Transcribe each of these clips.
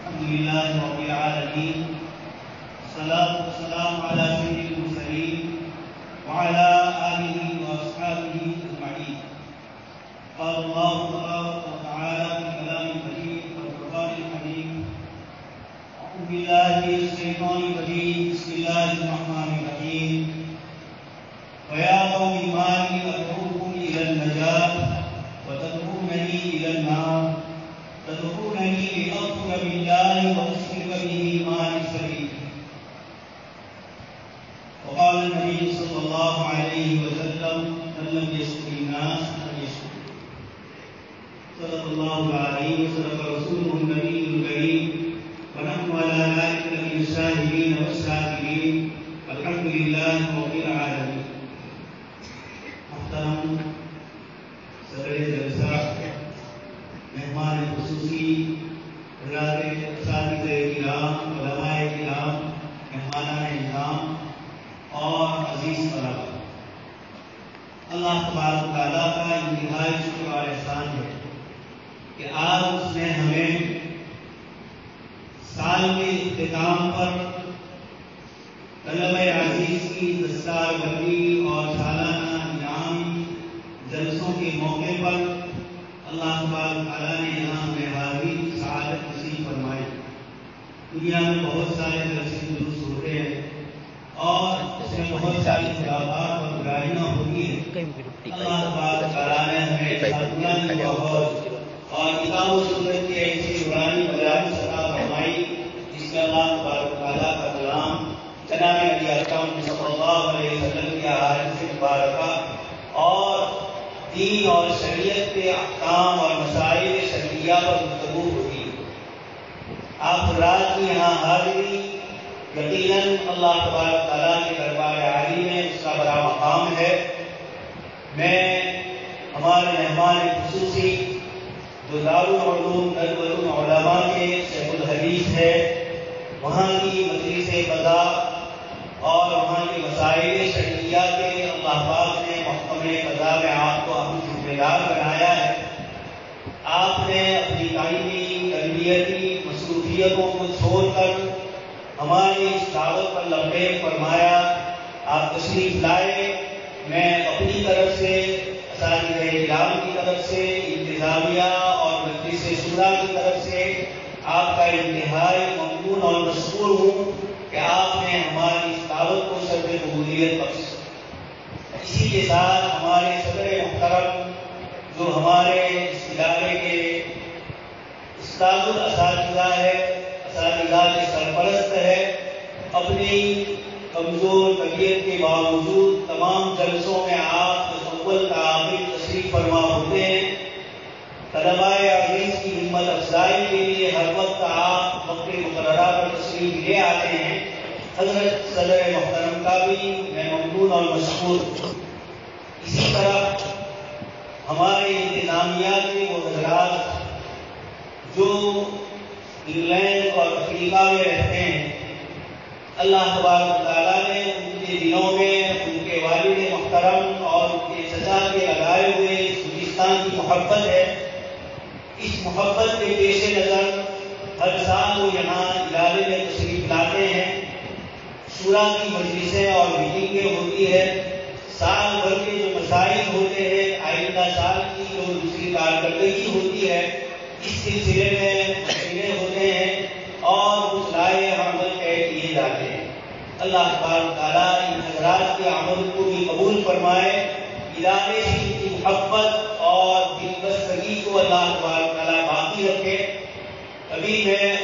الحمد لله رب العالمين، الصلاة والسلام على سيد المرسلين وعلى آله وأصحابه أجمعين. قال الله تبارك وتعالى في كلام المجيد والفرقان الحميد: أعوذ بالله من الشيطان الرجيم، بسم الله الرحمن الرحيم. ويا قوم ما لي أدعوكم إلى النجاة وتدعونني إلى النار، تدعونني لأكفر بالله وأشرك به ما ليس لي. وقال النبي صلى الله عليه وسلم: من لم يشكر الناس لم يشكر. صدق الله العظيم وصدق رسوله النبي الكريم، ونحن على ذلك من الشاهدين والشاكرين، والحمد لله رب العالمين. محترم صدر جلسہ، مہمان خصوصی، حضرات اساتذہ کرام، علماء کرام، مہمانان نظام اور عزیز طلباء، اللہ تبارک و تعالیٰ کا انتہائی شکر اور احسان ہے کہ آج اس نے ہمیں سال کے اختتام پر طلبہ عزیز کی دستار بندی اور سالانہ انعام جلسوں کے موقع پر اللہ تبارک تعالیٰ نے یہاں ہمیں حاضری سعادت نصیب فرمائی. دنیا میں بہت سارے جلسے دروس ہوتے ہیں اور اس میں بہت ساری خلافات اور برائیاں ہوتی ہیں. اللہ تبارک تعالیٰ نے ہمیں اور کتاب و سنت کی ایسی نورانی مجالس عطا فرمائی جس میں اللہ تبارک تعالیٰ کا کلام جناب نبی اکرم صلی اللہ علیہ وسلم کی احادیث مبارکہ اور دین اور شریعت کے احکام اور مسائل شرعیہ پر گفتگو ہوتی ہے. آپ حضرات کی یہاں حاضری یقیناً اللہ تبارک تعالیٰ کے دربار عالی میں اس کا بڑا مقام ہے. میں ہمارے مہمان خصوصی جو دارالعلوم علماء کے شیخ الحدیث ہے، وہاں کی مجلس قضا اور وہاں کے مسائل شرعیہ کے اللہ پاک نے محکمہ قضا میں آپ کو اہم ذمہ دار بنایا ہے. آپ نے اپنی تعلیمی تربیتی مصروفیتوں کو چھوڑ کر ہماری اس دعوت پر لبیک فرمایا. آپ تشریف لائے. میں اپنی طرف سے، اساتذہ کرام کی طرف سے، انتظامیہ اور مجلس شورا کی طرف سے آپ کا انتہائی ممنون اور مشکور ہوں کہ آپ نے ہماری اس دعوت کو سرب قبولیت بخشی. اسی کے ساتھ ہمارے صدر محترم جو ہمارے اس ادارے کے استاد الاساتذہ ہے، اساتذہ کے سرپرست ہے، اپنی کمزور طبیعت کے باوجود تمام جلسوں میں آپ اول تا آخر تشریف فرما ہوتے ہیں. طلباء عزیز کی ہمت افزائی کے لیے ہر وقت آپ وقت مقررہ پر تشریف لے آتے ہیں. حضرت صدر محترم کا بھی میں ممنون اور مشکور. اسی طرح ہمارے انتظامیہ کے وہ حضرات جو انگلینڈ اور افریقہ میں رہتے ہیں، اللہ تبارک تعالیٰ نے ان کے دنوں میں ان کے والد محترم اور ان کے چچا کے لگائے ہوئے ہندوستان کی محبت ہے. اس محبت کے پیش نظر ہر سال وہ یہاں ادارے میں تشریف لاتے ہیں. شورا کی مجلسیں اور میٹنگیں ہوتی ہے. سال بھر کے جو مسائل ہوتے ہیں، آئندہ سال کی جو دوسری کارکردگی ہوتی ہے، اس سلسلے میں مشورے ہوتے ہیں اور کچھ رائے عمل طے کیے جاتے ہیں. اللہ تبارک تعالیٰ ان حضرات کے عمل کو بھی قبول فرمائے. ادارے سے ان کی محبت اور دلبستگی کو اللہ تبارک تعالیٰ باقی رکھے. ابھی میں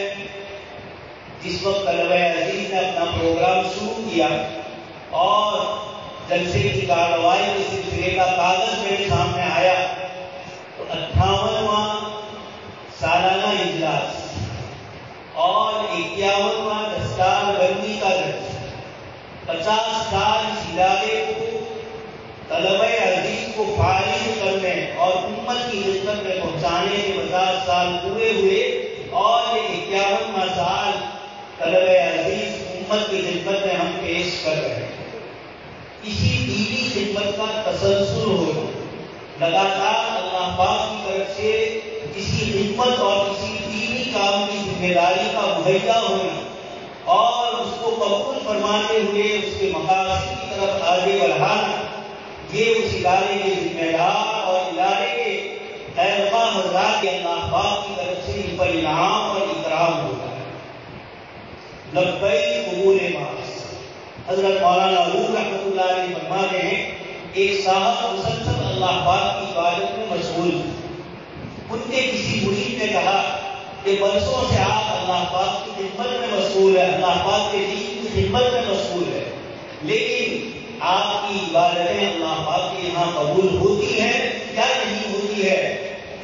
جس وقت طلبہ عزیز نے اپنا پروگرام شروع کیا اور جلسے کی کارروائی کے سلسلے کا کاغذ میرے سامنے آیا تو 58واں سالانہ اجلاس اور 51واں دستار بندی کا درس، 50 سال اس ادارے کو طلبہ عزیز کو فارغ کرنے اور امت کی خدمت میں پہنچانے کے 50 سال پورے ہوئے اور یہ 51واں سال طلبہ عزیز امت کی خدمت میں ہم پیش کر رہے ہیں. اسی دینی خدمت کا تسلسل ہونا، لگاتار اللہ پاک کی طرف سے کسی خدمت اور کسی دینی کام کی ذمہ داری کا مہیا ہونا اور اس کو قبول فرماتے ہوئے اس کے مقاصد کی طرف آگے بڑھانا، یہ اس ادارے کے ذمہ دار اور ادارے کے خیرخواہ حضرات کے اللہ پاک کی طرف سے ان پر انعام اور اکرام ہوتا ہے۔ لبیک قبول معاذ۔ حضرت مولانا روح رحمۃ اللہ علیہ فرماتے ہیں ایک صاحب مسلسل اللہ پاک کی عبادت میں مشغول تھے۔ ان کے کسی مرید نے کہا کہ برسوں سے آپ اللہ پاک کی خدمت میں مشغول ہے، اللہ پاک کے دین کی خدمت میں مشغول ہے، لیکن آپ کی عبادتیں اللہ پاک کے یہاں قبول ہوتی ہیں یا نہیں ہوتی ہے،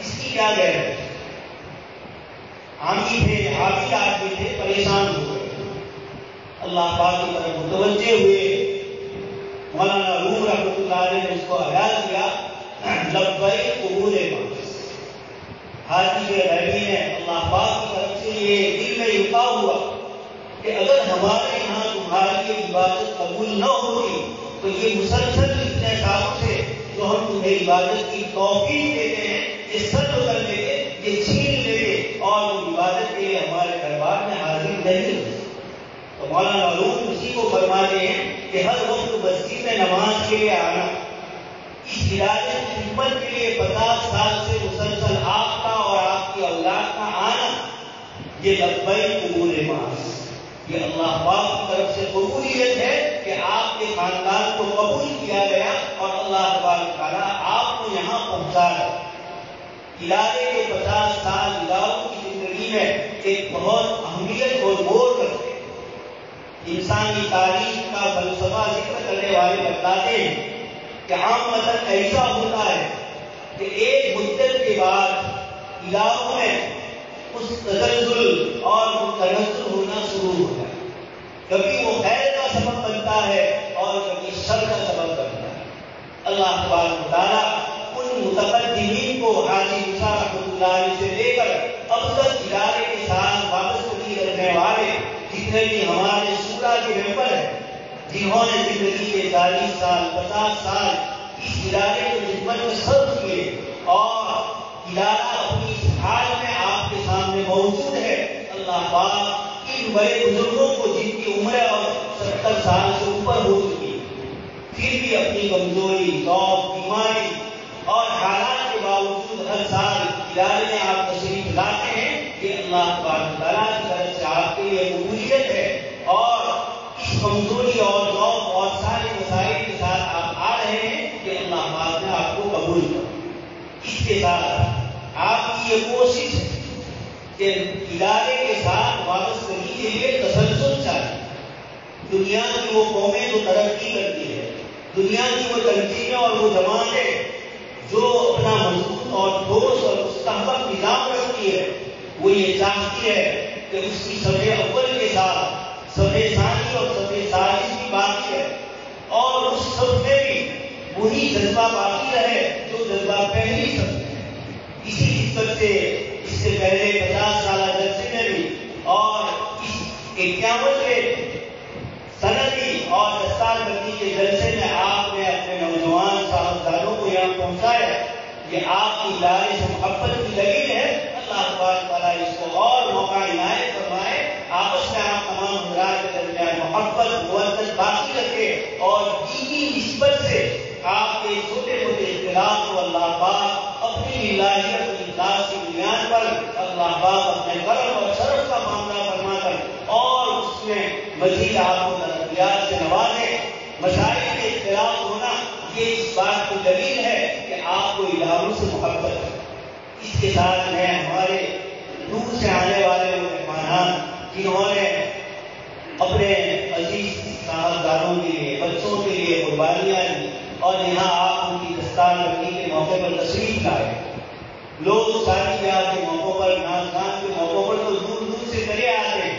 اس کی کیا ہے؟ عامی تھے، عابد آدمی تھے، پریشان ہو گئے، اللہ پاک کی طرف متوجہ ہوئے۔ مولانا روح رحمۃ اللہ علیہ نے اس کو عیاذ کیا، لبیک قبول معاذ۔ حاجی کے رحمی نے اللہ پاک کی طرف سے یہ دل میں رکا ہوا کہ اگر ہمارے یہاں تمہاری عبادت قبول نہ ہوگی تو یہ مسلسل اتنے سالوں سے جو ہم تمہیں عبادت کی توفیق دیتے ہیں یہ سلب کر لیں گے، یہ چھین لیں گے اور وہ عبادت کے لیے ہمارے دربار میں حاضر نہیں ہو۔ تو مولانا روح اسی کو فرماتے ہیں کہ ہر وقت مسجد میں نماز کے لیے آنا، اس ادارے کی خدمت کے لیے 50 سال سے مسلسل آپ کا اور آپ کی اولاد کا آنا، یہ لبیک قبول معاذ، یہ اللہ پاک کی طرف سے قبولیت ہے کہ آپ کے خاندان کو قبول کیا گیا اور اللہ تبارک تعالیٰ آپ کو یہاں پہنچایا۔ ادارے کے 50 سال اداروں کی زندگی میں ایک بہت اہمیت اور موڑ رکھتے ہیں۔ انسانی تاریخ کا فلسفہ ذکر کرنے والے بتاتے ہیں کہ عام مطلب ایسا ہوتا ہے کہ ایک مدت کے بعد اداروں میں اس تزلزل اور تنزل ہونا شروع ہوتا ہے، کبھی وہ خیر کا سبب بنتا ہے اور کبھی شر کا سبب بنتا ہے۔ اللہ تبارک و تعالیٰ ان متقدمین کو حاجی موسیٰ رحمۃ اللہ علیہ سے لے کر اب تک ادارے کے ساتھ وابستگی رکھنے والے جتنے بھی ہمارے شورا کے ممبر ہیں، جنہوں نے زندگی کے 40 سال 50 سال اس ادارے کی خدمت میں صرف کیے اور ادارہ اپنی اس حال میں آپ کے سامنے موجود ہے، اللہ پاک ان بڑے بزرگوں کو جن کی عمریں اور 70 سال سے اوپر ہو چکی پھر بھی اپنی کمزوری، ذوق، بیماری اور حالات کے باوجود ہر سال ادارے میں آپ تشریف لاتے ہیں، یہ اللہ تبارک و تعالیٰ کی طرف سے آپ کے لیے قبولیت ہے اور اس کمزوری اور ذوق اور سارے مسائل کے ساتھ آپ آ رہے ہیں کہ اللہ پاک نے آپ کو قبول کیا۔ اس کے ساتھ آپ کی یہ کوشش ہے کہ ادارے کے ساتھ وابستگی کے لیے تسلسل چاہیے۔ دنیا کی وہ قومیں جو ترقی کرتی ہے، دنیا کی وہ تنظیمیں اور وہ جماعتیں جو اپنا مضبوط اور ٹھوس اور مستحکم نظام رکھتی ہے، وہ یہ چاہتی ہے کہ اس کی صفحے اول کے ساتھ صفحے ثانی اور صفحے ثالث بھی باقی ہے اور اس صف میں بھی وہی جذبہ باقی رہے جو جذبہ پہلی صف میں ہے۔ اسی حصت سے اس سے پہلے 50 سالہ جلسے میں بھی اور اس 51ویں سنتی اور دستار بندی کے جلسے میں آپ نے اپنے نوجوان صاحبزادوں کو یہاں پہنچایا، یہ آپ کی ادارے سے محبت کی دلیل ہے۔ اللہ تبارک تعالیٰ اس کو اور موقع عنایت فرمائے، آپس میں آپ تمام حضرات کے درمیان محبت محبت باقی رکھے اور دینی نسبت سے آپ کے چھوٹے موٹے اختلاف کو اللہ پاک اپنی الہیت و اخلاص کی بنیاد پر اللہ پاک اپنے کرم اور شرف کا معاملہ فرما کر اور اس میں مزید آپ کو ترقیات سے نوازے۔ مسائل کے اختلاف ہونا یہ اس بات کی دلیل ہے کہ آپ کو اداروں سے محبت ہے۔ اس کے ساتھ میں ہمارے دور سے آنے والے وہ مہمان جنہوں نے اپنے عزیز صاحبزادوں کے لیے، بچوں کے لیے قربانیاں دی اور یہاں آپ ان کی دستار بندی کے موقع پر تشریف لائے۔ لوگ شادی بیاہ کے موقعوں پر، ناز گان کے موقعوں پر تو دور دور سے چلے آتے ہیں،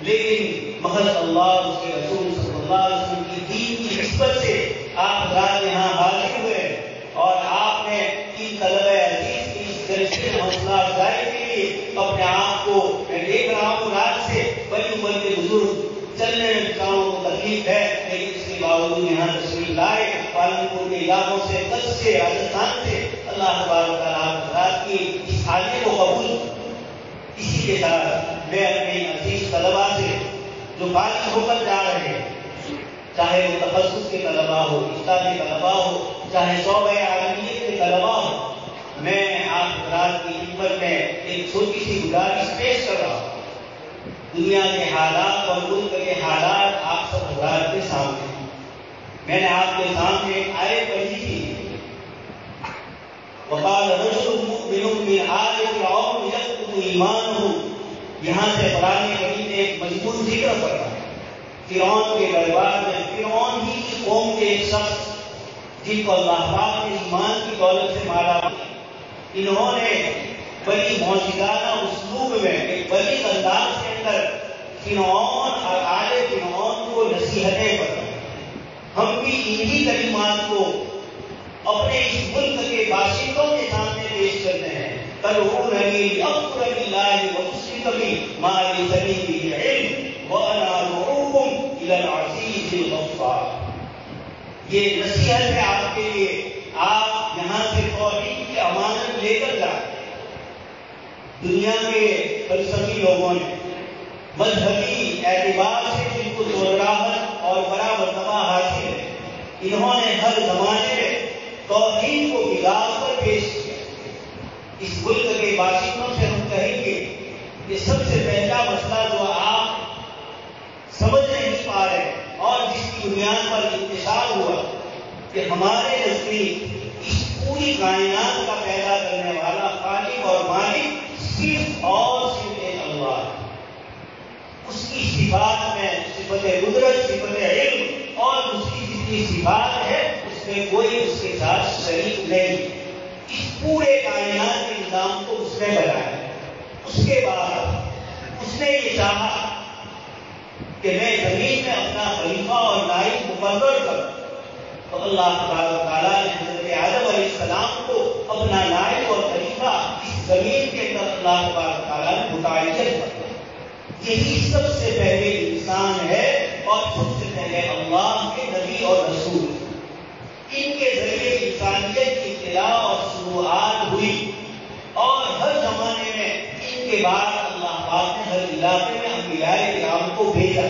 لیکن محض اللہ اس کے رسول صلی اللہ علیہ وسلم کی دین کی نسبت سے آپ حضرات یہاں حاضر ہوئے اور آپ نے ان طلبہ عزیز کی اس جلسے میں حوصلہ افزائی کے لیے اپنے آپ کو، میں دیکھ رہا ہوں رات سے بڑی عمر کے بزرگ چلنے میں بچاؤں کو تکلیف ہے، لیکن اس کے باوجود یہاں تشریف لائے، پالنپور کے علاقوں سے، کچھ سے، راجستھان سے، اللہ تبارک تعالیٰ حضرات کی اس حاضری کو قبول۔ اسی کے ساتھ میں اپنے عزیز طلبا سے جو فارغ ہو کر جا رہے ہیں، چاہے وہ تخصص کے طلبا ہو، اسلامی طلبا ہو، چاہے شعبہ عالمیت کے طلبا ہو، میں آپ حضرات کی خدمت میں ایک چھوٹی سی گزارش پیش کر رہا ہوں۔ دنیا کے حالات اور ملک کے حالات آپ سب حضرات کے سامنے ہیں۔ میں نے آپ کے سامنے ایک آیت پڑھی تھی، وقال رجل مؤمن من آل فرعون يكتم ایمانه۔ یہاں سے قرآن کریم نے ایک مضمون ذکر کر رہا ہے فرعون کے دربار میں، فرعون ہی کی قوم کے ایک شخص جن کو اللہ پاک نے ایمان کی دولت سے مالا، انہوں نے بڑی معجزانہ اسلوب میں ایک بڑی انداز کے اندر فرعون اور آل فرعون کو نصیحتیں پڑھیں۔ ہم بھی انہی کلمات کو اپنے اس ملک کے باشندوں کے سامنے پیش کرتے ہیں، تدعوننی لاغفر باللہ وتشرک بی ما لیس لی بہ علم وانا ادعوکم الی العزیز الغفار۔ یہ نصیحت ہے آپ کے لیے، آپ یہاں سے توحید کی امانت لے کر جائیں۔ دنیا کے فلسفی لوگوں نے مذہبی اعتبار سے جن کو زورراہٹ اور بڑا مرتبہ حاصل ہے، انہوں نے ہر زمانے میں توحید کو بگاڑ کر پیش کیا۔ اس ملک کے باشندوں سے ہم کہیں گے کہ سب سے پہلا مسئلہ جو آپ سمجھ نہیں پا رہے اور جس کی بنیاد پر انتشار ہوا کہ ہمارے نزدیک اس پوری کائنات کا پیدا کرنے والا خالق اور مالک صرف اور صرف ایک اللہ ہے۔ اس کی صفات میں صفت قدرت، صفت علم اور دوسری جتنی صفات ہے اس میں کوئی اس کے ساتھ شریک نہیں۔ اس پورے کائنات کے نظام کو اس نے بنایا۔ اس کے بعد اس نے یہ چاہا کہ میں زمین میں اپنا خلیفہ اور نائب مقرر کروں، تو اللہ تبارک و تعالیٰ نے حضرت آدم علیہ السلام کو اپنا نائب اور خلیفہ اس زمین کے اندر اللہ تبارک و تعالیٰ نے متعین کیا۔ یہی سب سے پہلے انسان ہے اور سب سے پہلے اللہ کے نبی اور رسول، ان کے ذریعے انسانیت کی اطلاع اور شروعات ہوئی، اور ہر زمانے میں ان کے بعد اللہ پاک نے ہر علاقے میں انبیاء کرام کو بھیجا۔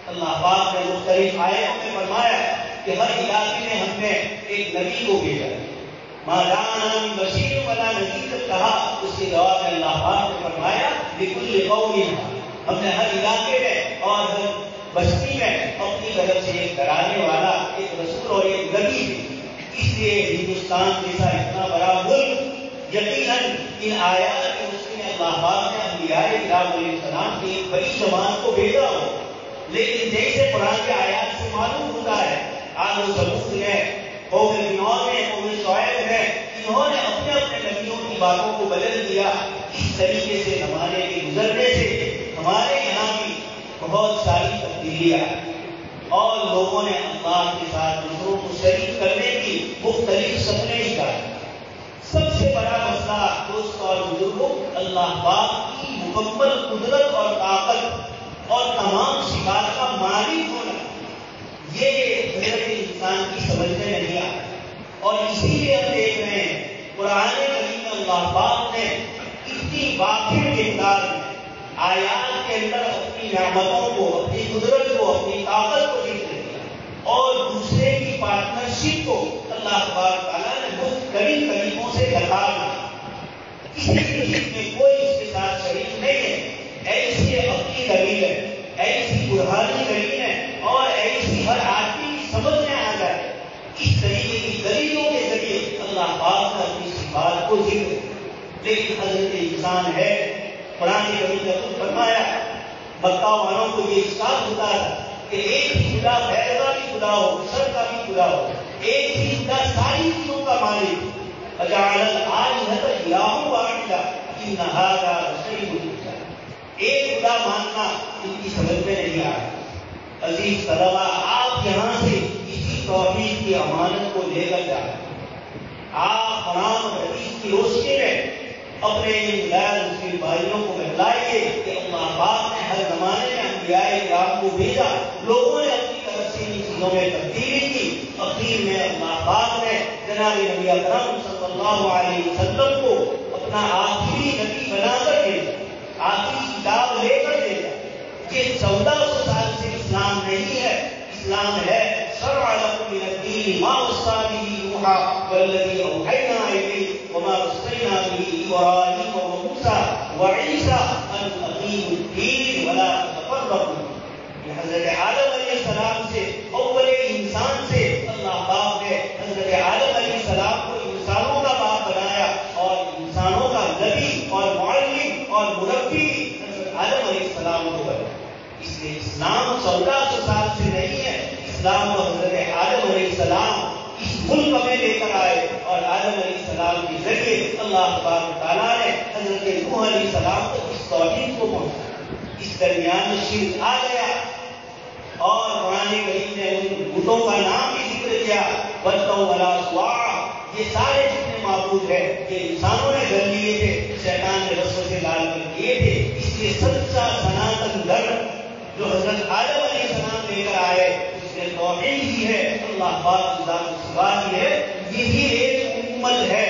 اللہ پاک نے مختلف آیتوں میں فرمایا کہ ہر علاقے میں ہم نے ایک نبی کو بھیجا۔ ما جاءنا من بشیر ولا نذیر کہا، اس کے جواب میں اللہ پاک نے فرمایا لکل قوم، ہم نے ہر علاقے میں اور ہر بستی میں اپنی طرف سے ایک ڈرانے والا، ایک رسول اور ایک نبی ہے۔ اس لیے ہندوستان جیسا اتنا بڑا ملک یقیناً ان آیات کے اس میں اللہ پاک نے انبیاء کرام علیہ السلام کی ایک بڑی جماعت کو بھیجا ہو، لیکن جیسے قرآن کے آیات سے معلوم ہوتا ہے عاد و ثمود نے، قوم فرعون نے، قوم شعیب نے، انہوں نے اپنے اپنے نبیوں کی باتوں کو بدل دیا۔ اس طریقے سے زمانے کے گزرنے سے ہمارے یہاں بھی بہت ساری تبدیلیاں اور لوگوں نے اللہ کے ساتھ دوسروں کو شریک کرنے کی مختلف شکلیں نکالی۔ سب سے بڑا مسئلہ دوستوں اور بزرگوں، اللہ پاک کی مکمل قدرت اور طاقت اور تمام صفات کا مالک ہونا، یہ حضرت انسان کی سمجھ میں نہیں آتا، اور اسی لیے ہم دیکھ رہے ہیں قرآن کریم میں اللہ پاک نے اتنی واقعی مقدار میں آیات کے اندر اپنی نعمتوں کو، اپنی قدرت کو، اپنی طاقت کو ذکر کیا، اور دوسرے کی پارٹنرشپ کو اللہ تبارک تعالیٰ نے مختلف طریقوں سے بتا دیا۔ کسی چیز میں کوئی اس کے ساتھ شریک نہیں ہے، ایسی اپنی دلیل ہے، ایسی برہانی دلیل ہے، اور ایسی ہر آدمی کی سمجھ میں آ جائے، اس طریقے کی دلیلوں کے ذریعے اللہ پاک نے اپنی صفات کو ذکر۔ لیکن حضرت انسان ہے، قرآن کریم نے خود فرمایا، مکہ والوں کو یہ اشکال ہوتا ہے کہ ایک ہی خدا غیر کا بھی خدا ہو، شر کا بھی خدا ہو، ایک ہی خدا ساری چیزوں کا مالک، اجعل الآلہۃ الہا واحدا ان ھذا لشیء عجیب۔ ایک خدا ماننا ان کی سمجھ میں نہیں آیا۔ عزیز طلبا، آپ یہاں سے اسی توحید کی امانت کو لے کر جائیں۔ آپ قرآن اور حدیث کی روشنی میں اپنے غیر مسلم بھائیوں کو بتلائیے کہ اللہ پاک نے ہر زمانے میں انبیاء کرام کو بھیجا، لوگوں نے اپنی طرف سے ان چیزوں میں تبدیلی کی، اخیر میں اللہ پاک نے جناب نبی اکرم صلی اللہ علیہ وسلم کو اپنا آخری نبی بنا کر بھیجا، آخری اسلام ہے شرع لکم من الدین ما وصى به نوحا والذی اوحینا الیک وما وصینا به ابراہیم وموسیٰ وعیسیٰ ان اقیموا الدین ولا تفرقوا. یہ حضرت آدم علیہ السلام سے اول انسان سے اللہ پاک نے حضرت آدم علیہ السلام کو انسانوں کا باپ بنایا اور انسانوں کا نبی اور معلم اور مربی حضرت آدم علیہ السلام کو بنا. اس لیے اسلام 1400 سال سے نہیں ہے. اسلام کو حضرت آدم علیہ السلام اس ملک میں لے کر آئے اور آدم علیہ السلام کے ذریعے اللہ تبارک تعالیٰ نے حضرت نوح علیہ السلام کو اس توحید کو پہنچایا. اس درمیان میں شرک آ گیا اور قرآن کریم نے ان بتوں کا نام بھی ذکر کیا. بتوں والا سوا یہ سارے جتنے معبود ہیں یہ انسانوں نے کر لیے تھے, شیطان نے وسوسے ڈال کر کیے تھے. اس لیے سچا سناتن دھرم جو حضرت آدم علیہ السلام لے کر آئے اس نے توحید ہی ہے, اللہ پاک کی ذات سوا ہی ہے. یہی ایک امت ہے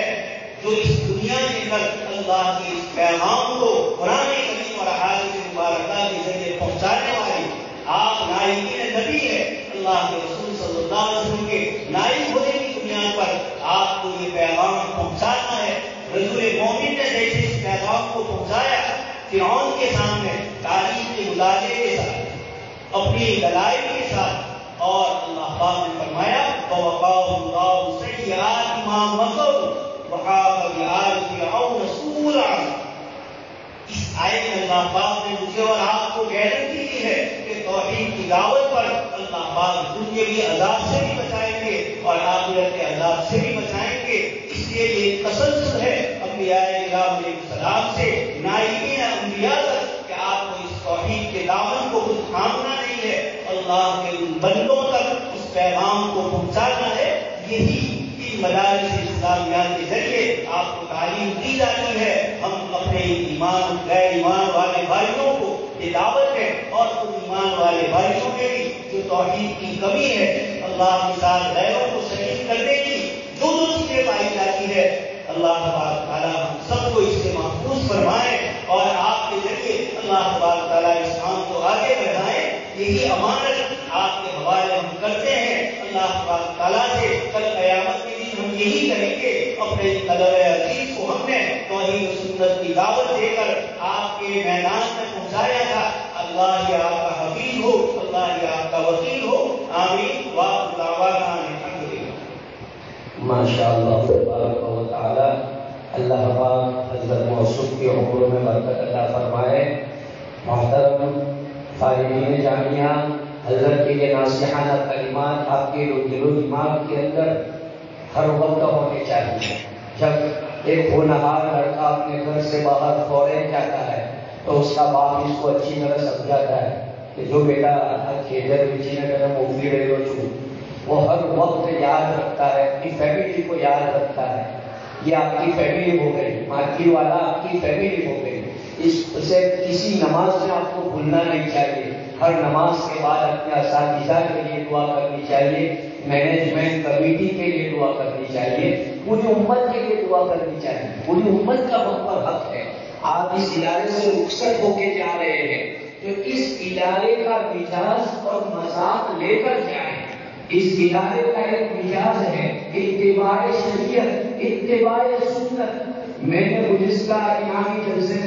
جو اس دنیا کے اندر اللہ کے اس پیغام کو قرآن کریم اور احادیث مبارکہ کے ذریعے پہنچانے والی. آپ نائبین نبی ہے, اللہ کے رسول صلی اللہ علیہ وسلم کے نائب ہونے کی بنیاد پر آپ کو یہ پیغام پہنچانا ہے. رسول مومن نے جیسے اس پیغام کو پہنچایا فرعون کے سامنے تاریخ کے مطالعے کے ساتھ اپنی دلائل کے ساتھ, اور اللہ پاک نے فرمایا وَوَقَاهُ اللَّهُ سَيِّئَاتِ مَا مَكَرُوا وَحَاقَ بِآلِ فِرْعَوْنَ سُوءُ الْعَذَابِ. اس آیت میں اللہ پاک نے مجھے اور آپ کو گارنٹی دی ہے کہ توحید کی دعوت پر اللہ پاک دنیاوی عذاب سے بھی بچائیں گے اور آخرت کے عذاب سے بھی بچائیں گے. اس لیے یہ تسلسل ہے انبیاء کرام علیہ السلام سے نائبین انبیاء تک کہ آپ کو اس توحید کے دامن کو خود تھامنا نہیں ہے, اللہ کے ان بندوں تک اس پیغام کو پہنچانا ہے. یہی مدارس اسلامیہ کے ذریعے آپ کو تعلیم دی جاتی ہے. ہم اپنے ایمان غیر ایمان والے بھائیوں کو یہ دعوت ہے اور ان ایمان والے بھائیوں میں بھی جو توحید کی کمی ہے اللہ کے ساتھ غیروں کو شریک کرنے کی جو چیزیں پائی جاتی ہے اللہ تبارک تعالیٰ ہم سب کو اس سے محفوظ فرمائے اور آپ کے ذریعے اللہ تبارک تعالیٰ اس کام کو آگے بڑھائے. یہی امانت آپ کے حوالے ہم کرتے ہیں اللہ تبارک تعالیٰ سے. کل قیامت کے دن ہم یہی کریں گے. اپنے طلب عزیز کو ہم نے توحید و سنت کی دعوت دے کر آپ کے میدان میں پہنچایا تھا. اللہ ہی آپ کا حفیظ ہو, اللہ ہی آپ کا وکیل ہو. آمین. وآخر دعوانا الحمدللہ. ماشاءاللہ تبارک و تعالی. اللہ پاک حضرت موصوف کی عمروں میں برکت عطا فرمائے. محترم فارغین جامعہ, حضرت کے یہ ناصحانہ کلمات آپ کے دل و دماغ کے اندر ہر وقت ہونے چاہیے. جب ایک ہونہار لڑکا اپنے گھر سے باہر فورن جاتا ہے تو اس کا باپ اس کو اچھی طرح سمجھاتا ہے کہ جو بیٹا کھیتر بچی نہ کرے موفی رہے ہو چھو, وہ ہر وقت یاد رکھتا ہے, اپنی فیملی کو یاد رکھتا ہے. یہ آپ کی فیملی ہو گئی, مارکی والا آپ کی فیملی ہو گئی. اس سے کسی نماز میں آپ کو بھولنا نہیں چاہیے. ہر نماز کے بعد اپنے اساتذہ کے لیے دعا کرنی چاہیے, مینجمنٹ کمیٹی کے لیے دعا کرنی چاہیے, پوری امت کے لیے دعا کرنی چاہیے. پوری امت کا ہم پر حق ہے. آپ اس ادارے سے رخصت ہو کے جا رہے ہیں تو اس ادارے کا مزاج اور مذاق لے کر جائیں. اس ادارے کا ایک مزاج ہے اتباع شریعت, اتباع سنت. میں نے گزشتہ امامی جلسے